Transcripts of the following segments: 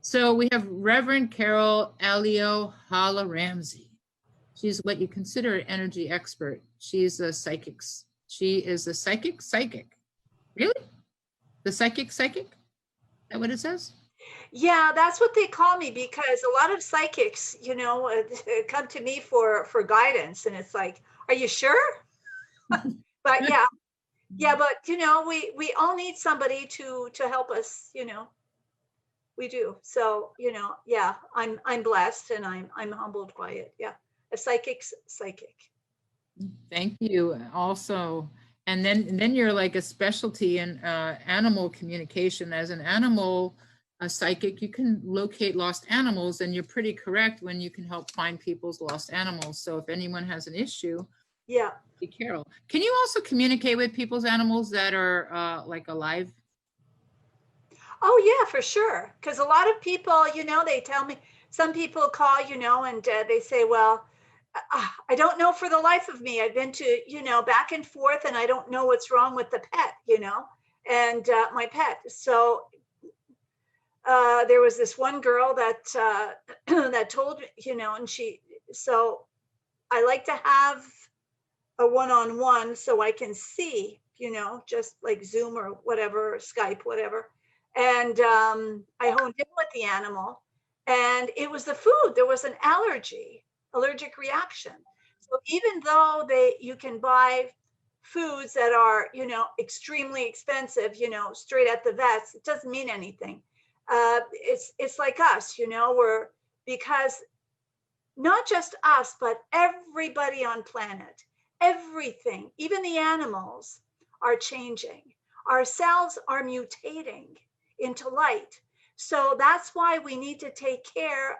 So we have Reverend Carole Alio Hala Ramsay. She's what you consider an energy expert. She's a psychic. She is a psychic. Really? The psychic? Is that what it says? Yeah, that's what they call me, because a lot of psychics, come to me for guidance, and it's like, are you sure? But yeah, but we all need somebody to help us, we do. So, yeah, I'm blessed, and I'm humbled by it. Yeah. A psychic's psychic. Thank you. Also, and then you're like a specialty in animal communication. As an animal, a psychic, you can locate lost animals, and you're pretty correct when you can help find people's lost animals. So if anyone has an issue, Yeah. be Carole. Can you also communicate with people's animals that are like alive? Oh yeah, for sure. Because a lot of people, they tell me, some people call, and they say, well, I don't know for the life of me. I've been to, back and forth, and I don't know what's wrong with the pet, and my pet. So there was this one girl that that told me, and so I like to have a one-on-one so I can see, just like Zoom or whatever, or Skype, whatever. And I honed in with the animal, and it was the food. There was an allergic reaction. So even though you can buy foods that are, extremely expensive, straight at the vets, it doesn't mean anything. It's like us, because not just us, but everybody on planet, everything, even the animals are changing. Our cells are mutating into light. So that's why we need to take care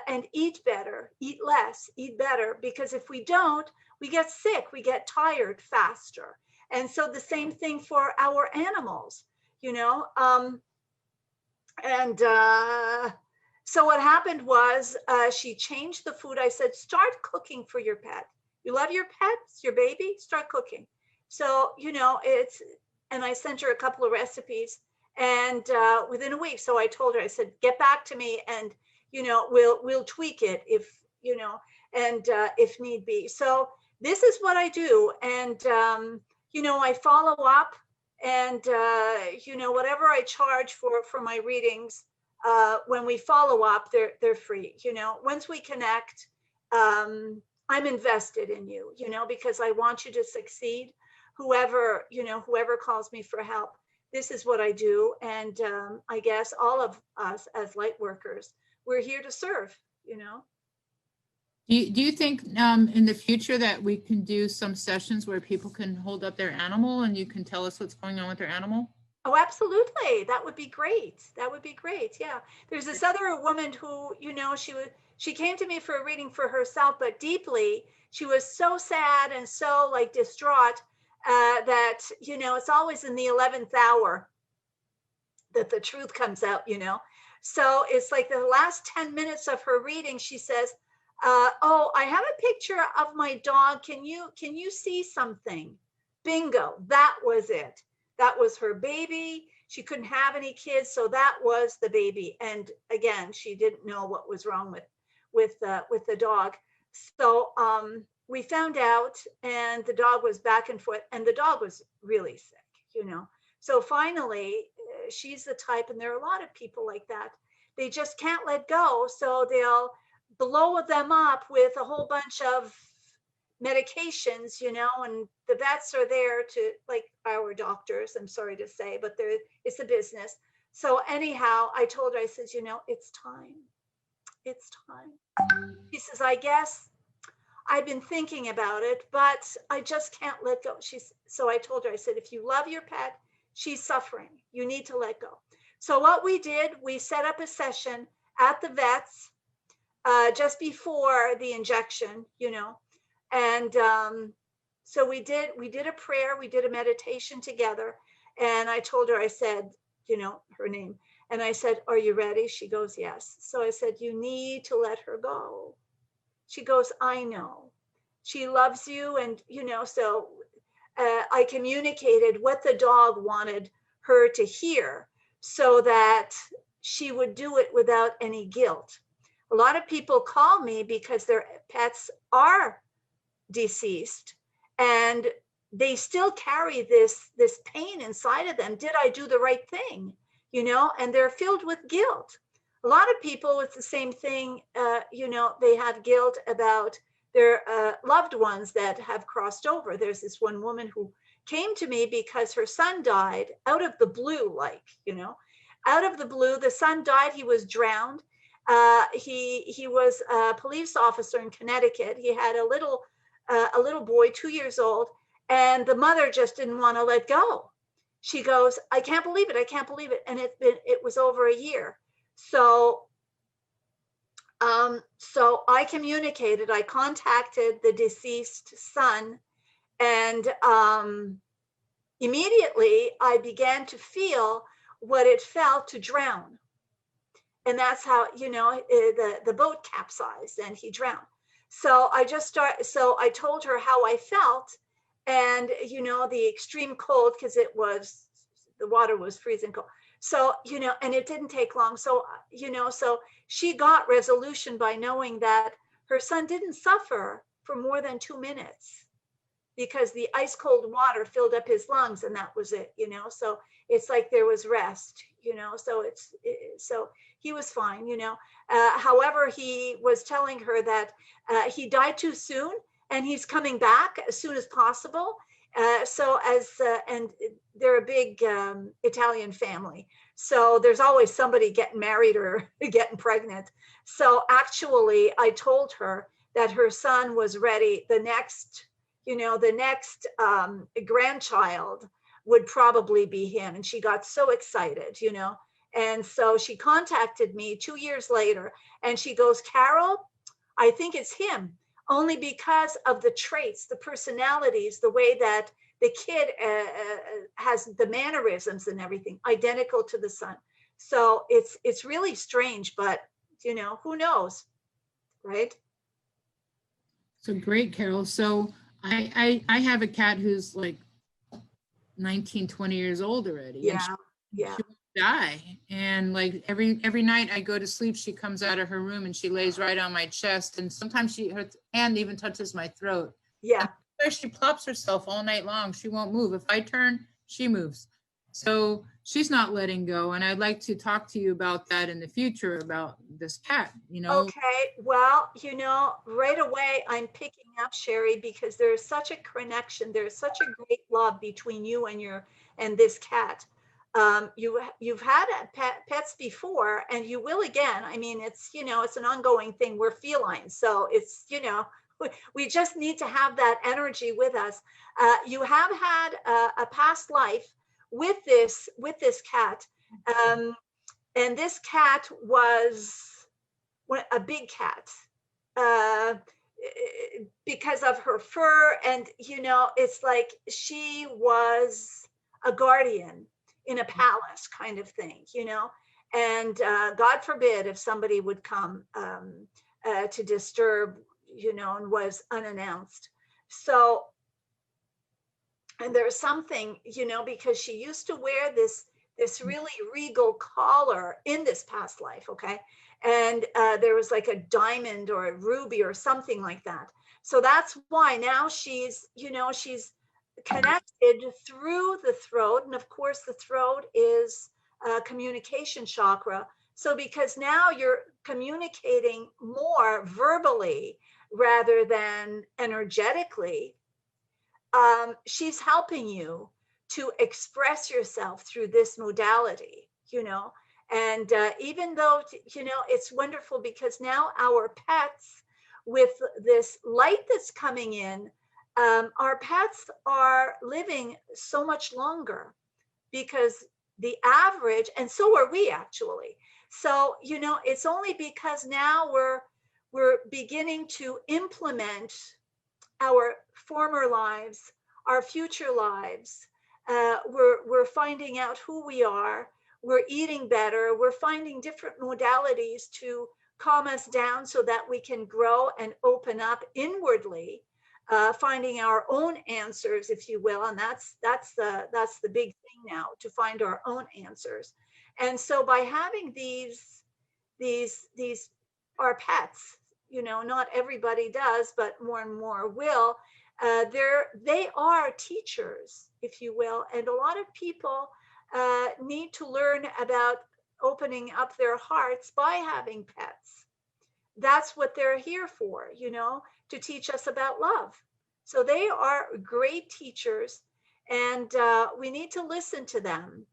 and eat better, eat less, eat better, because if we don't, we get sick, we get tired faster. And so the same thing for our animals, and so what happened was she changed the food. I said, start cooking for your pet. You love your pets, your baby, start cooking. So, and I sent her a couple of recipes, and within a week. So I told her, I said, get back to me, and, we'll tweak it if, and if need be. So this is what I do. And, I follow up, and, whatever I charge for my readings, when we follow up, they're free. Once we connect, I'm invested in you, because I want you to succeed. Whoever calls me for help, this is what I do. And I guess all of us as light workers, we're here to serve. Do you think in the future that we can do some sessions where people can hold up their animal and you can tell us what's going on with their animal? Oh, absolutely. That would be great. That would be great. Yeah. There's this other woman who, she came to me for a reading for herself, but deeply, she was so sad and so like distraught that, it's always in the 11th hour that the truth comes out, So it's like the last 10 minutes of her reading, she says, oh, I have a picture of my dog. Can you see something? Bingo. That was it. That was her baby. She couldn't have any kids, so that was the baby. And again, she didn't know what was wrong with the dog. So we found out, and the dog was back and forth, and the dog was really sick, So finally, she's the type, and there are a lot of people like that. They just can't let go, so they'll blow them up with a whole bunch of medications, and the vets are there to, like our doctors, I'm sorry to say, but it's a business. So anyhow, I told her, I said, it's time. It's time. She says, I guess I've been thinking about it, but I just can't let go. So I told her, I said, if you love your pet, she's suffering. You need to let go. So what we did, we set up a session at the vets just before the injection, and so we did a prayer, we did a meditation together, and I told her, I said, her name, and I said, are you ready? She goes, yes. So I said, you need to let her go. She goes, I know. She loves you, and so I communicated what the dog wanted her to hear, so that she would do it without any guilt. A lot of people call me because their pets are deceased and they still carry this pain inside of them. Did I do the right thing? And they're filled with guilt. A lot of people, it's the same thing. They have guilt about their loved ones that have crossed over. There's this one woman who came to me because her son died out of the blue, out of the blue. The son died. He was drowned. He was a police officer in Connecticut. He had a little boy, 2 years old, and the mother just didn't want to let go. She goes, I can't believe it. I can't believe it. And it was over a year. So I communicated, I contacted the deceased son, and immediately I began to feel what it felt to drown. And that's how, the boat capsized and he drowned. So I told her how I felt, and, the extreme cold, because the water was freezing cold. So, and it didn't take long. So, so she got resolution by knowing that her son didn't suffer for more than 2 minutes because the ice cold water filled up his lungs, and that was it, so it's like there was rest, so he was fine, however, he was telling her that he died too soon and he's coming back as soon as possible. And they're a big Italian family. So there's always somebody getting married or getting pregnant. So actually, I told her that her son was ready. The next grandchild would probably be him. And she got so excited, And so she contacted me 2 years later, and she goes, Carole, I think it's him. Only because of the traits, the personalities, the way that the kid has the mannerisms and everything identical to the son. So it's really strange, but who knows, right? So great, Carole. So I have a cat who's like 19, 20 years old already. Yeah. She won't die. And like every night I go to sleep, she comes out of her room and she lays right on my chest. And sometimes her hand even touches my throat. Yeah. And she plops herself all night long. She won't move. If I turn, she moves. So she's not letting go. And I'd like to talk to you about that in the future, about this cat, Okay. Well, right away I'm picking up, Sherry, because there's such a connection. There's such a great love between you and this cat. You've had pets before, and you will again. I mean, it's an ongoing thing. We're felines, so it's we just need to have that energy with us. You have had a past life with this cat, and this cat was a big cat because of her fur, and it's like she was a guardian in a palace kind of thing, and God forbid if somebody would come to disturb, and was unannounced. So, and there's something, because she used to wear this really regal collar in this past life, okay? And there was like a diamond or a ruby or something like that. So that's why now she's connected through the throat. And of course, the throat is a communication chakra. So because now you're communicating more verbally rather than energetically, she's helping you to express yourself through this modality, and even though, it's wonderful because now our pets, with this light that's coming in, our pets are living so much longer because the average, and so are we actually. So, it's only because now we're beginning to implement our former lives, our future lives. We're finding out who we are. We're eating better. We're finding different modalities to calm us down so that we can grow and open up inwardly, finding our own answers, if you will. And that's the big thing now, to find our own answers. And so by having these our pets, not everybody does, but more and more will. They are teachers, if you will, and a lot of people need to learn about opening up their hearts by having pets. That's what they're here for, to teach us about love. So they are great teachers, and we need to listen to them,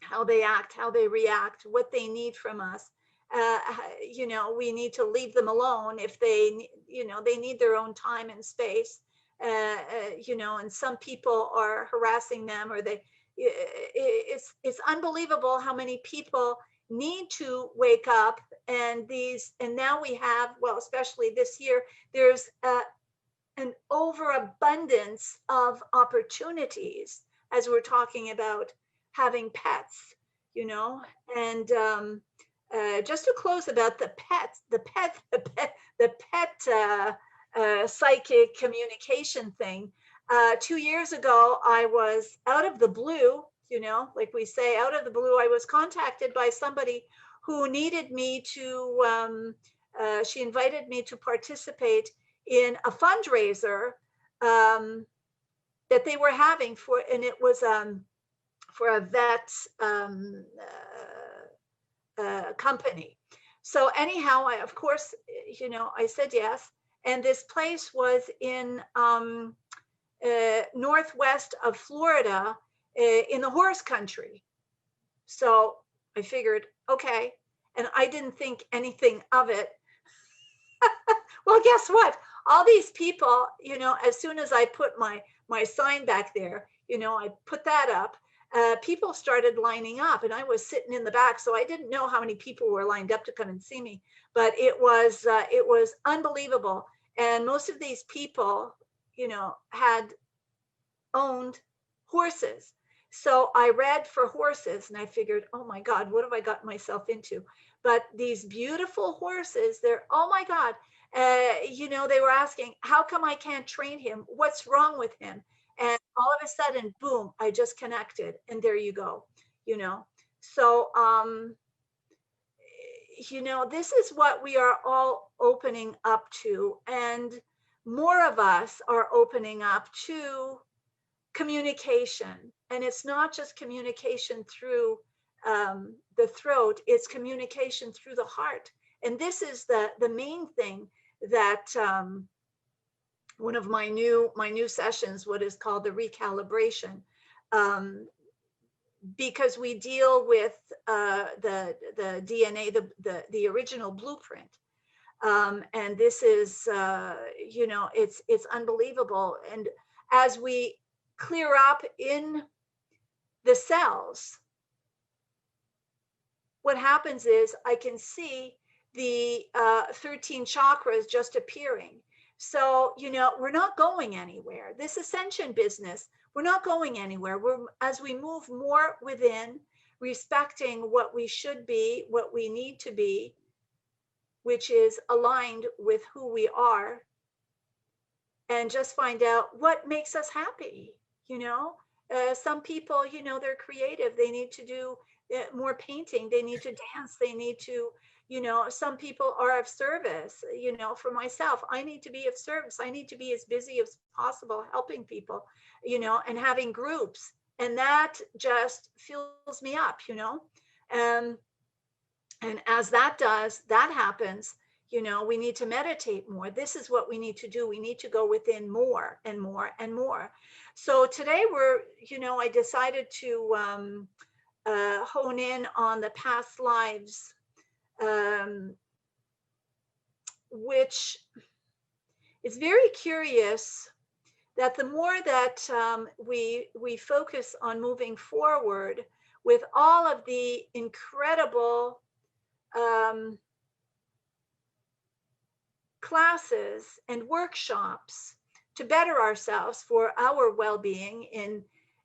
how they act, how they react, what they need from us. We need to leave them alone if they need their own time and space. And some people are harassing them, or it's unbelievable how many people need to wake up. And now we have, well, especially this year, there's an overabundance of opportunities, as we're talking about having pets, and just to close about the pet psychic communication thing. 2 years ago, I was out of the blue, like we say, out of the blue, I was contacted by somebody who needed me to, she invited me to participate in a fundraiser that they were having and it was for a vet company. So anyhow, of course, I said yes. And this place was in northwest of Florida, in the horse country. So I figured, okay. And I didn't think anything of it. Well, guess what? All these people, as soon as I put my sign back there, I put that up, people started lining up, and I was sitting in the back, so I didn't know how many people were lined up to come and see me, but it was unbelievable. And most of these people, had owned horses. So I read for horses, and I figured, oh my God, what have I got myself into? But these beautiful horses, oh my God, they were asking, how come I can't train him? What's wrong with him? And all of a sudden, boom, I just connected, and there you go, So, this is what we are all opening up to, and more of us are opening up to communication. And it's not just communication through the throat, it's communication through the heart. And this is the main thing that one of my new sessions, what is called the recalibration, because we deal with the DNA, the original blueprint. And this is, it's unbelievable. And as we clear up in the cells, what happens is I can see the 13 chakras just appearing. So, we're not going anywhere. This ascension business, we're not going anywhere. As we move more within, respecting what we should be, what we need to be, which is aligned with who we are, and just find out what makes us happy. Some people, they're creative. They need to do more painting. They need to dance. They need to, some people are of service. For myself, I need to be of service. I need to be as busy as possible helping people, and having groups. And that just fills me up, and as that happens, we need to meditate more. This is what we need to do. We need to go within more and more and more. So today I decided to hone in on the past lives, which is very curious that the more that we focus on moving forward with all of the incredible classes and workshops to better ourselves for our well-being in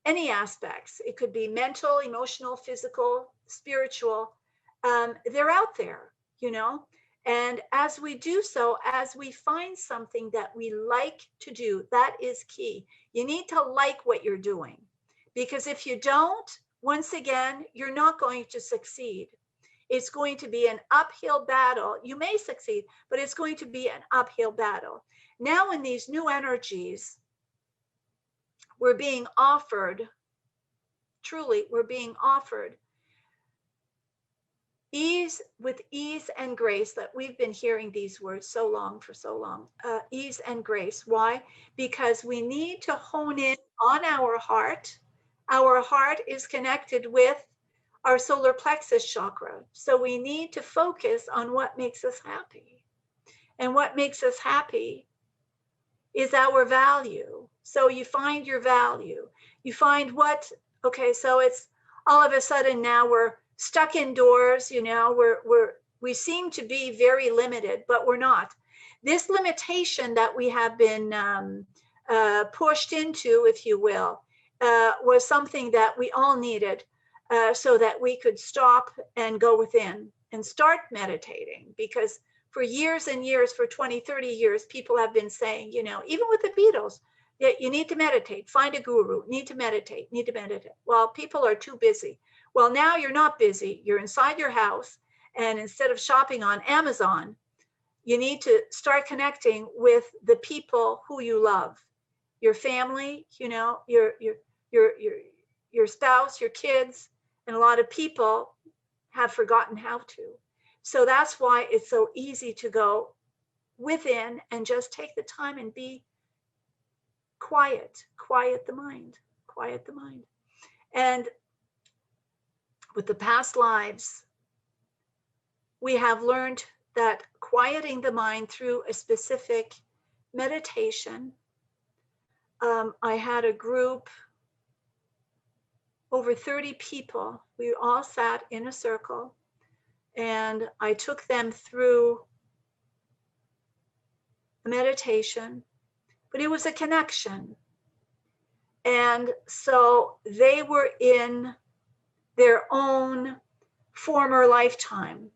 any aspects. It could be mental, emotional, physical, spiritual. They're out there, and as we do so, as we find something that we like to do, that is key. You need to like what you're doing, because if you don't, once again, you're not going to succeed. It's going to be an uphill battle. You may succeed, but it's going to be an uphill battle. Now in these new energies, we're being offered, truly, we're being offered ease, with ease and grace, that we've been hearing these words so long, for so long. Ease and grace. Why? Because we need to hone in on our heart. Our heart is connected with our solar plexus chakra. So we need to focus on what makes us happy. And what makes us happy is our value. So you find your value. You find what, okay, so it's all of a sudden now we're stuck indoors, you know, we seem to be very limited, but we're not. This limitation that we have been pushed into, if you will, was something that we all needed, so that we could stop and go within and start meditating. Because for years and years, for 20, 30 years, people have been saying, you know, even with the Beatles, that you need to meditate, find a guru, need to meditate. Well, people are too busy. Well, now you're not busy. You're inside your house. And instead of shopping on Amazon, you need to start connecting with the people who you love, your family, you know, your spouse, your kids, and a lot of people have forgotten how to. So that's why it's so easy to go within and just take the time and be quiet the mind. And with the past lives, we have learned that quieting the mind through a specific meditation. I had a group, over 30 people. We all sat in a circle, and I took them through a meditation, but it was a connection. And so they were in their own former lifetime,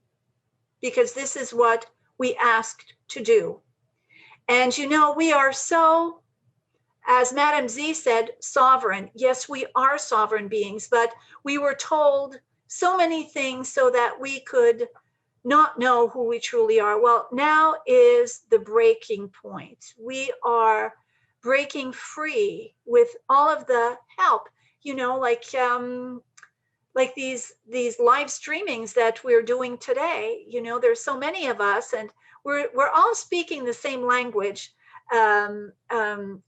because this is what we asked to do. And you know, we are so, as Madame Z said, sovereign. Yes, we are sovereign beings, but we were told so many things so that we could not know who we truly are. Well, now is the breaking point. We are breaking free with all of the help, you know, like these live streamings that we're doing today. You know, there's so many of us, and we're all speaking the same language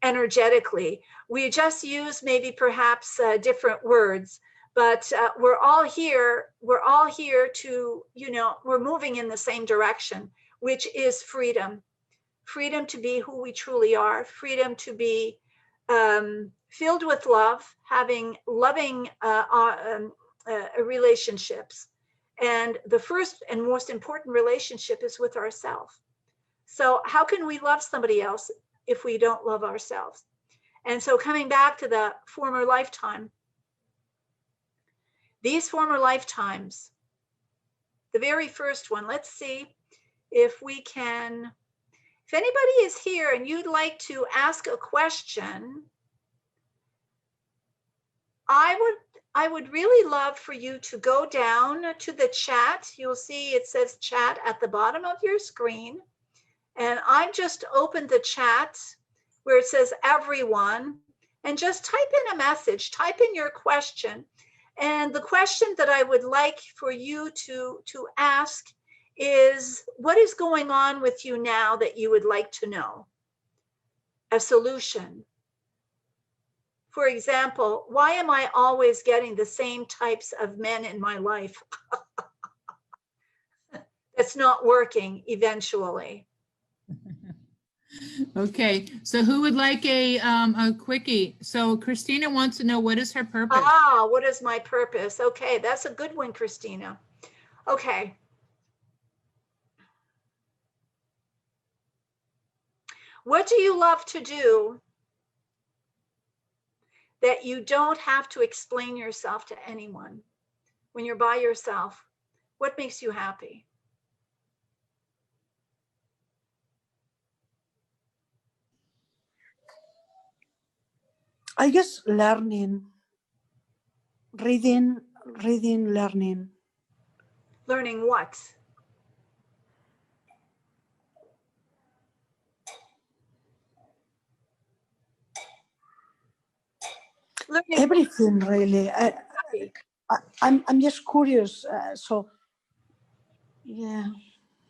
energetically. We just use maybe perhaps different words, but we're all here to, you know, we're moving in the same direction, which is freedom to be who we truly are, freedom to be filled with love, having loving relationships. And the first and most important relationship is with ourselves. So how can we love somebody else if we don't love ourselves? And so coming back to the former lifetime, these former lifetimes, the very first one, let's see if we can, if anybody is here and you'd like to ask a question, I would really love for you to go down to the chat. You'll see it says chat at the bottom of your screen. And I've just opened the chat where it says everyone, and just type in a message, type in your question. And the question that I would like for you to ask is, what is going on with you now that you would like to know? A solution. For example, why am I always getting the same types of men in my life? That's not working eventually. Okay, so who would like a quickie? So Christina wants to know, what is her purpose? Ah, what is my purpose? Okay, that's a good one, Christina. Okay. What do you love to do that you don't have to explain yourself to anyone? When you're by yourself, what makes you happy? I guess learning reading, learning. Learning what? Learning Everything really. I'm just curious. So, yeah.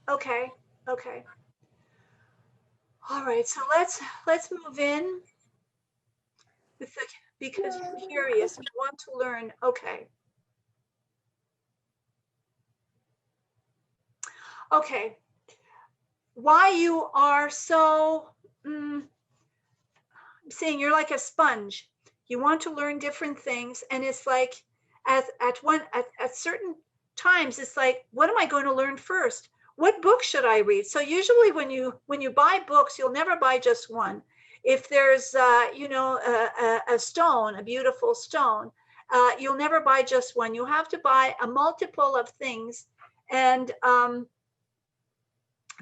Okay. Okay. All right. So let's move in with the, because you're curious, you want to learn. Okay. Okay. Why you are so, I'm saying you're like a sponge. You want to learn different things, and it's like at certain times, it's like, what am I going to learn first? What book should I read? So usually when you buy books, you'll never buy just one. If there's a stone, a beautiful stone, you'll never buy just one. You have to buy a multiple of things, and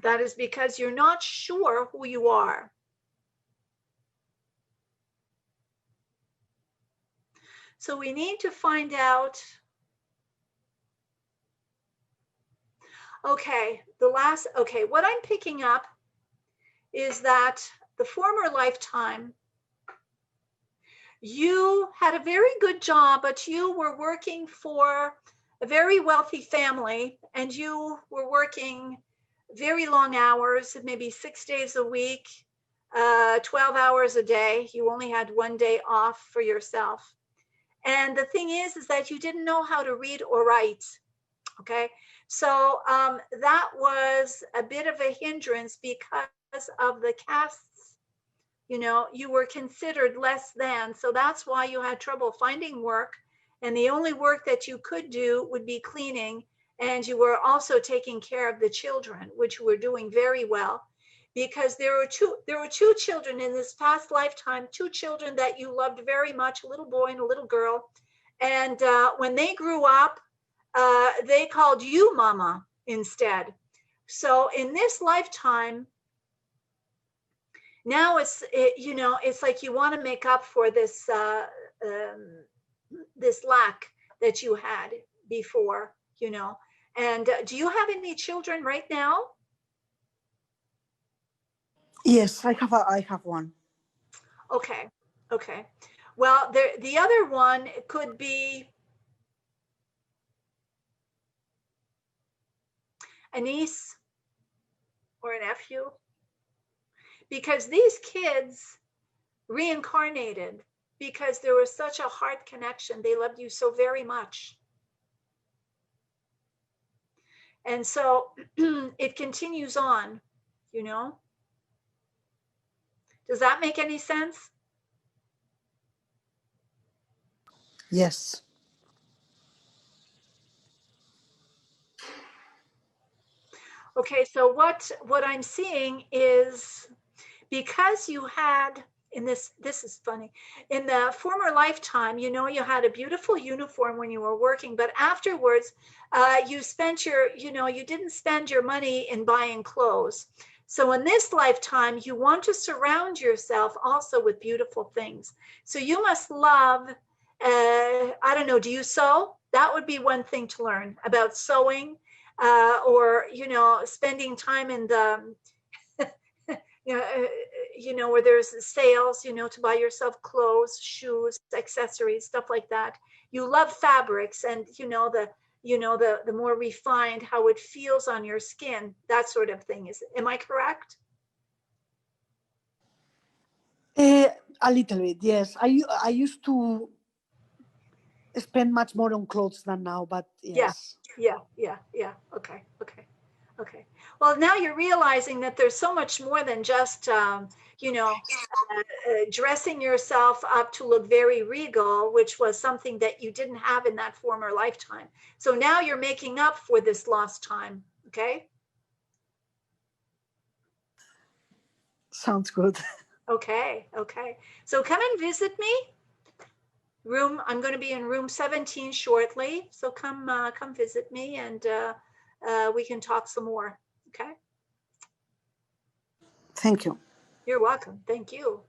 that is because you're not sure who you are. So we need to find out. Okay, what I'm picking up is that the former lifetime, you had a very good job, but you were working for a very wealthy family, and you were working very long hours, maybe 6 days a week, 12 hours a day. You only had one day off for yourself. And the thing is that you didn't know how to read or write. Okay. So that was a bit of a hindrance because of the castes. You know, you were considered less than. So that's why you had trouble finding work. And the only work that you could do would be cleaning. And you were also taking care of the children, which you were doing very well. Because there were two children in this past lifetime, two children that you loved very much, a little boy and a little girl. And when they grew up, they called you mama instead. So in this lifetime, now it's like you want to make up for this this lack that you had before, And do you have any children right now? Yes, I have one. Okay. Okay. Well, the other one could be a niece or a nephew, because these kids reincarnated because there was such a heart connection. They loved you so very much. And so it continues on, Does that make any sense? Yes. Okay, so what I'm seeing is, because you had in this is funny, in the former lifetime, you had a beautiful uniform when you were working, but afterwards you spent you didn't spend your money in buying clothes. So in this lifetime, you want to surround yourself also with beautiful things. So you must love, I don't know, do you sew? That would be one thing to learn about sewing, or spending time in the where there's sales, to buy yourself clothes, shoes, accessories, stuff like that. You love fabrics, and the more refined, how it feels on your skin, that sort of thing. Am I correct? A little bit, yes. I used to spend much more on clothes than now, but yes. Yeah. Okay. Well, now you're realizing that there's so much more than just, dressing yourself up to look very regal, which was something that you didn't have in that former lifetime. So now you're making up for this lost time. Okay. Sounds good. Okay. So come and visit me. I'm going to be in room 17 shortly. So come visit me, and we can talk some more. Okay. Thank you. You're welcome. Thank you.